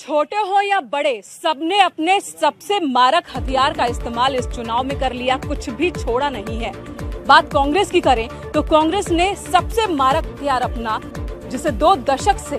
छोटे हो या बड़े, सबने अपने सबसे मारक हथियार का इस्तेमाल इस चुनाव में कर लिया, कुछ भी छोड़ा नहीं है। बात कांग्रेस की करें तो कांग्रेस ने सबसे मारक हथियार अपना, जिसे 2 दशक से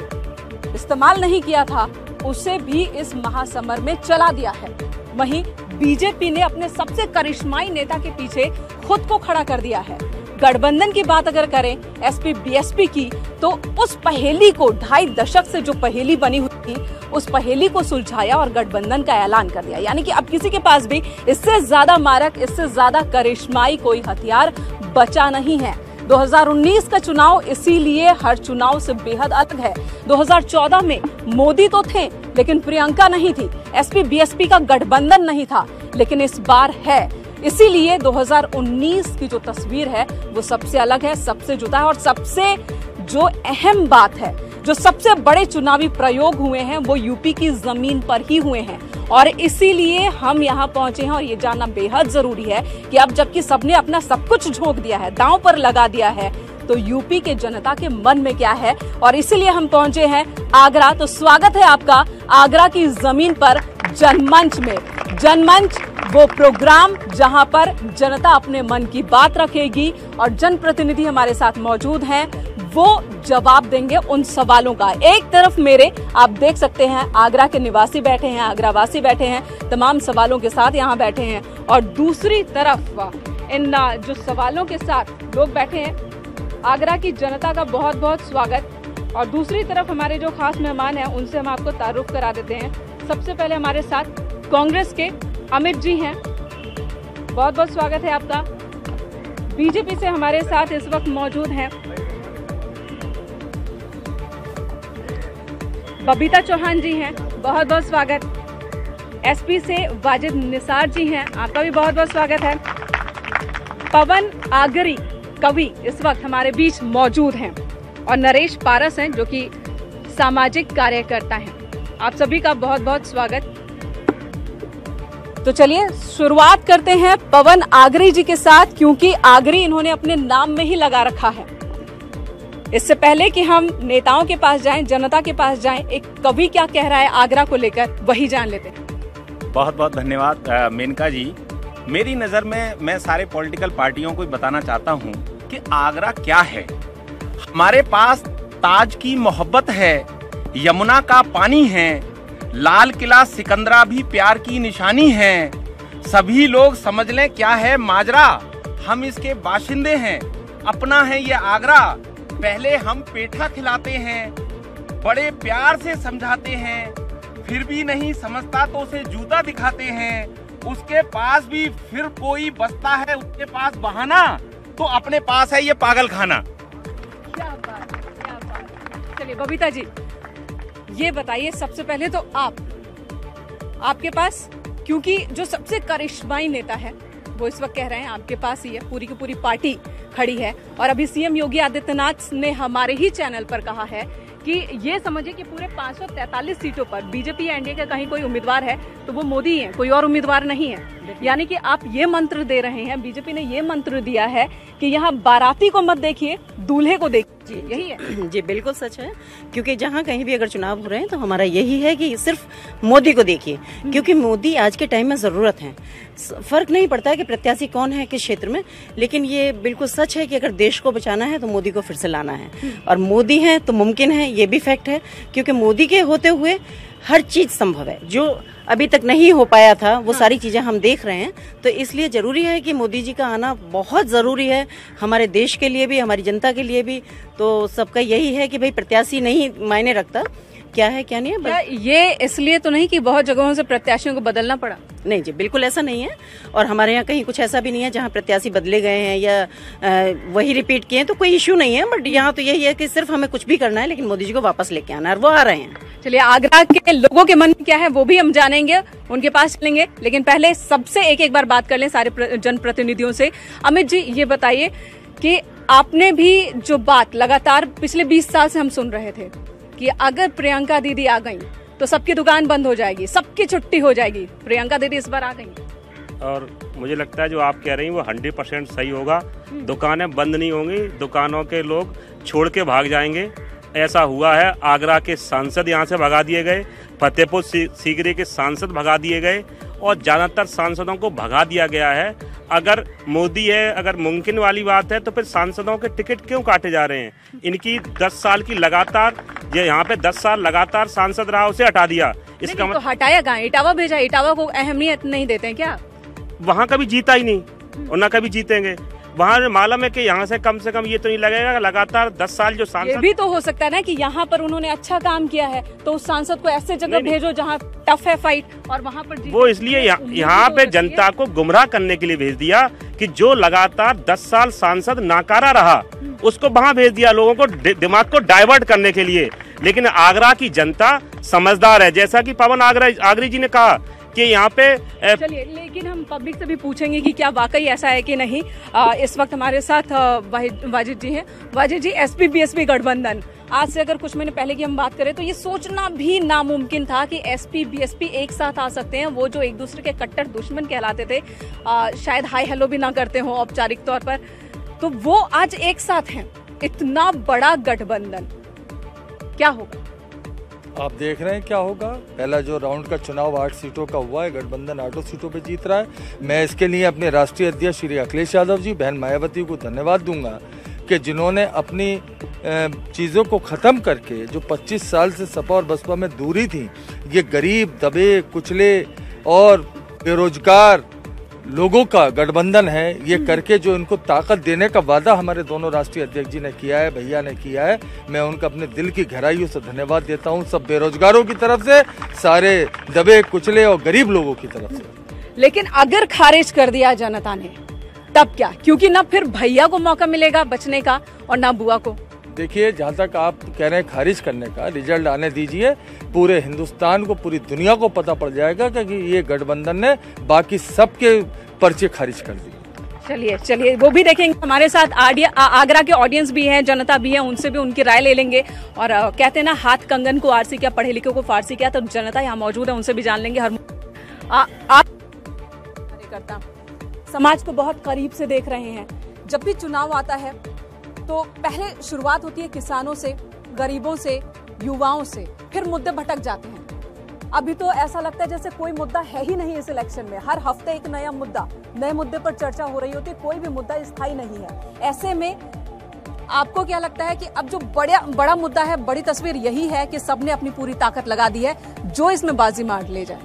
इस्तेमाल नहीं किया था, उसे भी इस महासमर में चला दिया है। वहीं बीजेपी ने अपने सबसे करिश्माई नेता के पीछे खुद को खड़ा कर दिया है। गठबंधन की बात अगर करें एसपी बीएसपी की, तो उस पहेली को 2.5 दशक से जो पहेली बनी हुई थी, उस पहेली को सुलझाया और गठबंधन का ऐलान कर दिया। यानी कि अब किसी के पास भी इससे ज्यादा मारक, इससे ज्यादा करिश्माई कोई हथियार बचा नहीं है। 2019 का चुनाव इसीलिए हर चुनाव से बेहद अलग है। 2014 में मोदी तो थे लेकिन प्रियंका नहीं थी, एसपी बीएसपी का गठबंधन नहीं था, लेकिन इस बार है। इसीलिए 2019 की जो तस्वीर है वो सबसे अलग है, सबसे जुदा है। और सबसे जो अहम बात है, जो सबसे बड़े चुनावी प्रयोग हुए हैं वो यूपी की जमीन पर ही हुए हैं। और इसीलिए हम यहाँ पहुंचे हैं और ये जानना बेहद जरूरी है कि अब जबकि सबने अपना सब कुछ झोंक दिया है, दांव पर लगा दिया है, तो यूपी के जनता के मन में क्या है। और इसीलिए हम पहुंचे हैं आगरा। तो स्वागत है आपका आगरा की जमीन पर जनमंच में। जनमंच वो प्रोग्राम जहां पर जनता अपने मन की बात रखेगी और जनप्रतिनिधि हमारे साथ मौजूद हैं, वो जवाब देंगे उन सवालों का। एक तरफ मेरे आप देख सकते हैं आगरा के निवासी बैठे हैं, आगरावासी बैठे हैं, तमाम सवालों के साथ यहाँ बैठे हैं, और दूसरी तरफ इन जो सवालों के साथ लोग बैठे हैं, आगरा की जनता का बहुत बहुत स्वागत। और दूसरी तरफ हमारे जो खास मेहमान हैं उनसे हम आपको तारुफ करा देते हैं। सबसे पहले हमारे साथ कांग्रेस के अमित जी हैं, बहुत बहुत स्वागत है आपका। बीजेपी से हमारे साथ इस वक्त मौजूद हैं बबीता चौहान जी हैं, बहुत बहुत स्वागत। एसपी से वाजिद निसार जी हैं, आपका भी बहुत बहुत स्वागत है। पवन आगरी कवि इस वक्त हमारे बीच मौजूद हैं, और नरेश पारस हैं जो कि सामाजिक कार्यकर्ता हैं। आप सभी का बहुत बहुत स्वागत। तो चलिए शुरुआत करते हैं पवन आगरी जी के साथ, क्योंकि आगरी इन्होंने अपने नाम में ही लगा रखा है। इससे पहले कि हम नेताओं के पास जाएं, जनता के पास जाएं, एक कवि क्या कह रहा है आगरा को लेकर, वही जान लेते हैं। बहुत बहुत धन्यवाद मेनका जी। मेरी नज़र में मैं सारे पॉलिटिकल पार्टियों को बताना चाहता हूं कि आगरा क्या है। हमारे पास ताज की मोहब्बत है, यमुना का पानी है, लाल किला सिकंदरा भी प्यार की निशानी है। सभी लोग समझ लें क्या है माजरा, हम इसके बाशिंदे हैं, अपना है ये आगरा। पहले हम पेठा खिलाते हैं, बड़े प्यार से समझाते हैं, फिर भी नहीं समझता तो उसे जूता दिखाते हैं। उसके पास भी फिर कोई बसता है, उसके पास बहाना, तो अपने पास है ये पागल खाना। क्या बात, क्या बात। चलिए बबीता जी, ये बताइए सबसे पहले तो आपके पास, क्योंकि जो सबसे करिश्माई नेता है वो इस वक्त कह रहे हैं आपके पास ही है, पूरी की पूरी पार्टी खड़ी है। और अभी सीएम योगी आदित्यनाथ ने हमारे ही चैनल पर कहा है कि ये समझिए कि पूरे 543 सीटों पर बीजेपी या एनडीए का कहीं कोई उम्मीदवार है तो वो मोदी ही है, कोई और उम्मीदवार नहीं है। यानी कि आप ये मंत्र दे रहे हैं, बीजेपी ने ये मंत्र दिया है कि यहाँ बाराती को मत देखिए, दूल्हे को देखिए। यही है जी, बिल्कुल सच है। क्योंकि जहाँ कहीं भी अगर चुनाव हो रहे हैं तो हमारा यही है कि सिर्फ मोदी को देखिए, क्योंकि मोदी आज के टाइम में जरूरत है। फर्क नहीं पड़ता है कि प्रत्याशी कौन है किस क्षेत्र में, लेकिन ये बिल्कुल सच है कि अगर देश को बचाना है तो मोदी को फिर से लाना है, और मोदी है तो मुमकिन है, ये भी फैक्ट है। क्योंकि मोदी के होते हुए हर चीज संभव है, जो अभी तक नहीं हो पाया था वो सारी चीजें हम देख रहे हैं। तो इसलिए जरूरी है कि मोदी जी का आना बहुत जरूरी है, हमारे देश के लिए भी, हमारी जनता के लिए भी। तो सबका यही है कि भाई प्रत्याशी नहीं मायने रखता क्या है क्या नहीं है। क्या ये इसलिए तो नहीं कि बहुत जगहों से प्रत्याशियों को बदलना पड़ा? नहीं जी, बिल्कुल ऐसा नहीं है। और हमारे यहाँ कहीं कुछ ऐसा भी नहीं है जहाँ प्रत्याशी बदले गए हैं या वही रिपीट किए हैं, तो कोई इश्यू नहीं है। बट यहाँ तो यही है कि सिर्फ हमें कुछ भी करना है, लेकिन मोदी जी को वापस लेके आना है, और वो आ रहे हैं। चलिए, आगरा के लोगों के मन में क्या है वो भी हम जानेंगे, उनके पास चलेंगे, लेकिन पहले सबसे एक बार बात कर लें सारे जनप्रतिनिधियों से। अमित जी, ये बताइए कि आपने भी जो बात लगातार पिछले 20 साल से हम सुन रहे थे कि अगर प्रियंका दीदी आ गई तो सबकी दुकान बंद हो जाएगी, सबकी छुट्टी हो जाएगी। प्रियंका दीदी इस बार आ गई, और मुझे लगता है जो आप कह रही हैं वो 100% सही होगा। दुकानें बंद नहीं होंगी, दुकानों के लोग छोड़ के भाग जाएंगे। ऐसा हुआ है, आगरा के सांसद यहाँ से भगा दिए गए, फतेहपुर सीकरी के सांसद भगा दिए गए और ज़्यादातर सांसदों को भगा दिया गया है। अगर मोदी है, अगर मुमकिन वाली बात है तो फिर सांसदों के टिकट क्यों काटे जा रहे हैं? इनकी 10 साल की लगातार, ये यहाँ पे 10 साल लगातार सांसद रहा, उसे हटा दिया। इसका तो हटाया कहाँ? इटावा भेजा, इटावा को अहमियत नहीं देते हैं क्या? वहाँ कभी जीता ही नहीं और ना कभी जीतेंगे। वहाँ मालूम है कि यहाँ से कम ये तो नहीं लगेगा, लगातार 10 साल जो सांसद। ये भी तो हो सकता है ना कि यहाँ पर उन्होंने अच्छा काम किया है तो उस सांसद को ऐसे जगह भेजो जहाँ टफ है फाइट, और वहाँ पर वो इसलिए यहाँ पे जनता को गुमराह करने के लिए भेज दिया कि जो लगातार 10 साल सांसद नाकारा रहा उसको वहाँ भेज दिया, लोगों को दिमाग को डाइवर्ट करने के लिए। लेकिन आगरा की जनता समझदार है, जैसा कि पवन आगरी जी ने कहा कि यहाँ पे चलिए, लेकिन हम पब्लिक से भी पूछेंगे कि क्या वाकई ऐसा है कि नहीं। इस वक्त हमारे साथ वाजिद जी हैं। वाजिद जी, एसपी बीएसपी गठबंधन, आज से अगर कुछ महीने पहले की हम बात करें तो ये सोचना भी नामुमकिन था कि एसपी बीएसपी एक साथ आ सकते हैं। वो जो एक दूसरे के कट्टर दुश्मन कहलाते थे, शायद हाई हेलो भी ना करते हो औपचारिक तौर पर, तो वो आज एक साथ हैं। इतना बड़ा गठबंधन, क्या होगा? आप देख रहे हैं क्या होगा। पहला जो राउंड का चुनाव 8 सीटों का हुआ है, गठबंधन 8 सीटों पे जीत रहा है। मैं इसके लिए अपने राष्ट्रीय अध्यक्ष श्री अखिलेश यादव जी, बहन मायावती को धन्यवाद दूंगा कि जिन्होंने अपनी चीज़ों को ख़त्म करके, जो 25 साल से सपा और बसपा में दूरी थी, ये गरीब, दबे कुचले और बेरोजगार लोगों का गठबंधन है, ये करके जो इनको ताकत देने का वादा हमारे दोनों राष्ट्रीय अध्यक्ष जी ने किया है, भैया ने किया है, मैं उनका अपने दिल की गहराइयों से धन्यवाद देता हूं, सब बेरोजगारों की तरफ से, सारे दबे कुचले और गरीब लोगों की तरफ से। लेकिन अगर खारिज कर दिया जनता ने तब क्या? क्योंकि ना फिर भैया को मौका मिलेगा बचने का और ना बुआ को। देखिए, जहाँ तक आप कह रहे हैं खारिज करने का, रिजल्ट आने दीजिए, पूरे हिंदुस्तान को, पूरी दुनिया को पता पड़ जाएगा कि ये गठबंधन ने बाकी सबके पर्चे खारिज कर दिए। चलिए वो भी देखेंगे। हमारे साथ आगरा के ऑडियंस भी हैं, जनता भी है, उनसे भी उनकी राय ले लेंगे। और कहते हैं ना, हाथ कंगन को आरसी क्या, पढ़े लिखे को फारसी क्या, तो जनता यहाँ मौजूद है, उनसे भी जान लेंगे। आप कार्यकर्ता समाज को बहुत करीब से देख रहे हैं। जब भी चुनाव आता है तो पहले शुरुआत होती है किसानों से, गरीबों से, युवाओं से, फिर मुद्दे भटक जाते हैं। अभी तो ऐसा लगता है जैसे कोई मुद्दा है ही नहीं इस इलेक्शन में। हर हफ्ते एक नया मुद्दा, नए मुद्दे पर चर्चा हो रही होती है, कोई भी मुद्दा स्थायी नहीं है। ऐसे में आपको क्या लगता है कि अब जो बड़ा मुद्दा है, बड़ी तस्वीर यही है कि सबने अपनी पूरी ताकत लगा दी है, जो इसमें बाजी मार ले जाए?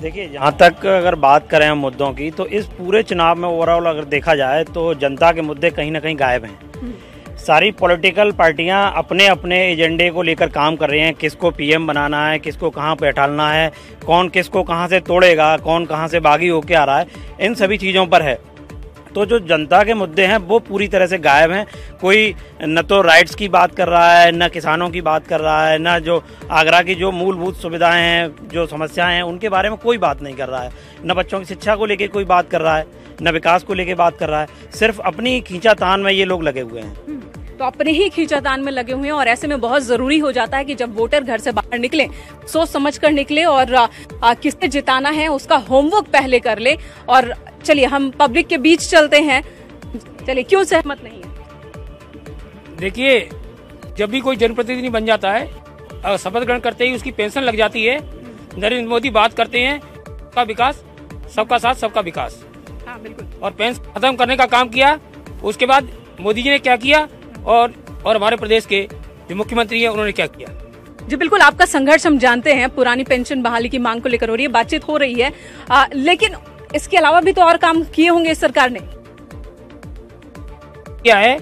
देखिए, जहाँ तक अगर बात करें हम मुद्दों की, तो इस पूरे चुनाव में ओवरऑल अगर देखा जाए तो जनता के मुद्दे कहीं ना कहीं गायब हैं। सारी पॉलिटिकल पार्टियां अपने अपने एजेंडे को लेकर काम कर रही हैं। किसको पीएम बनाना है, किसको कहां पे बैठालना है, कौन किसको कहां से तोड़ेगा, कौन कहां से बागी होके आ रहा है, इन सभी चीज़ों पर है। तो जो जनता के मुद्दे हैं वो पूरी तरह से गायब हैं। कोई न तो राइट्स की बात कर रहा है, न किसानों की बात कर रहा है, न जो आगरा की जो मूलभूत सुविधाएं हैं, जो समस्याएं हैं, उनके बारे में कोई बात नहीं कर रहा है। न बच्चों की शिक्षा को लेकर कोई बात कर रहा है, न विकास को लेकर बात कर रहा है। सिर्फ अपनी खींचातान में ये लोग लगे हुए हैं। तो अपने ही खींचातान में लगे हुए हैं। और ऐसे में बहुत जरूरी हो जाता है कि जब वोटर घर से बाहर निकले, सोच समझ कर निकले और किसे जिताना है उसका होमवर्क पहले कर ले। और चलिए हम पब्लिक के बीच चलते हैं। चलिए, क्यों सहमत नहीं है? देखिए, जब भी कोई जनप्रतिनिधि बन जाता है, शपथ ग्रहण करते ही उसकी पेंशन लग जाती है। नरेंद्र मोदी बात करते हैं सबका विकास, सबका साथ, सबका विकास। हाँ, बिल्कुल। और पेंशन खत्म करने का काम किया। उसके बाद मोदी जी ने क्या किया और हमारे प्रदेश के जो मुख्यमंत्री हैं उन्होंने क्या किया? जी बिल्कुल, आपका संघर्ष हम जानते हैं। पुरानी पेंशन बहाली की मांग को लेकर हो रही है, बातचीत हो रही है, लेकिन इसके अलावा भी तो और काम किए होंगे इस सरकार ने। क्या है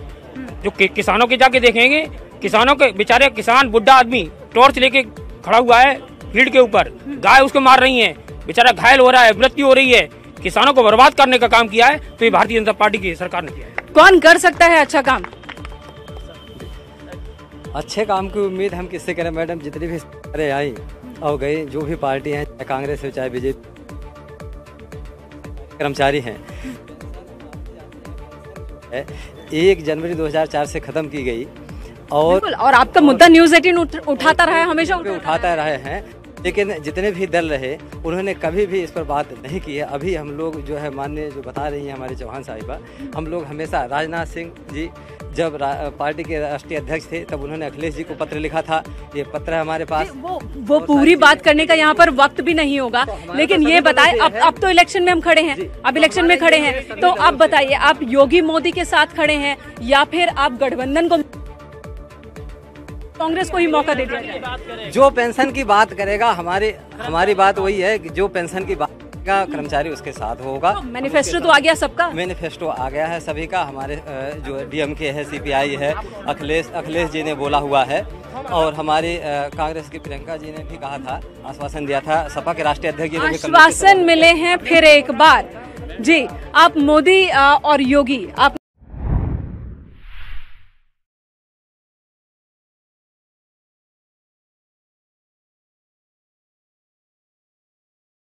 जो किसानों के जाके देखेंगे, किसानों के बेचारे किसान, बुढ़ा आदमी टॉर्च लेके खड़ा हुआ है फील्ड के ऊपर, गाय उसको मार रही है, बेचारा घायल हो रहा है, मृत्यु हो रही है। किसानों को बर्बाद करने का काम किया है तो ये भारतीय जनता पार्टी की सरकार ने किया है। कौन कर सकता है अच्छा काम? अच्छे काम की उम्मीद हम किससे करें मैडम? जितनी भी सरकारें आई और गई, जो भी पार्टी हैं, चाहे कांग्रेस हो चाहे बीजेपी, कर्मचारी हैं, 1 जनवरी 2004 से खत्म की गई। और आपका मुद्दा न्यूज़ 18 उठाता रहा है, हमेशा उठाता रहे हैं। लेकिन जितने भी दल रहे उन्होंने कभी भी इस पर बात नहीं की है। अभी हम लोग जो है माननीय जो बता रही हैं हमारे चौहान साहिबा, हम लोग हमेशा राजनाथ सिंह जी जब पार्टी के राष्ट्रीय अध्यक्ष थे तब उन्होंने अखिलेश जी को पत्र लिखा था। ये पत्र है हमारे पास। वो पूरी बात करने का यहाँ पर वक्त भी नहीं होगा, लेकिन ये बताएं अब तो इलेक्शन में हम खड़े हैं, अब इलेक्शन में खड़े हैं, तो अब बताइए आप योगी मोदी के साथ खड़े हैं या फिर आप गठबंधन को, कांग्रेस को ही मौका दे दिया जाए? जो पेंशन की बात करेगा, हमारी बात वही है कि जो पेंशन की बात का कर्मचारी उसके साथ होगा। मैनिफेस्टो तो आ गया सबका, मैनिफेस्टो आ गया है सभी का। हमारे जो डीएमके है, सीपीआई है, अखिलेश जी ने बोला हुआ है और हमारी कांग्रेस की प्रियंका जी ने भी कहा था, आश्वासन दिया था। सपा के राष्ट्रीय अध्यक्ष जी ने भी आश्वासन मिले हैं फिर एक बार। जी, आप मोदी और योगी, आप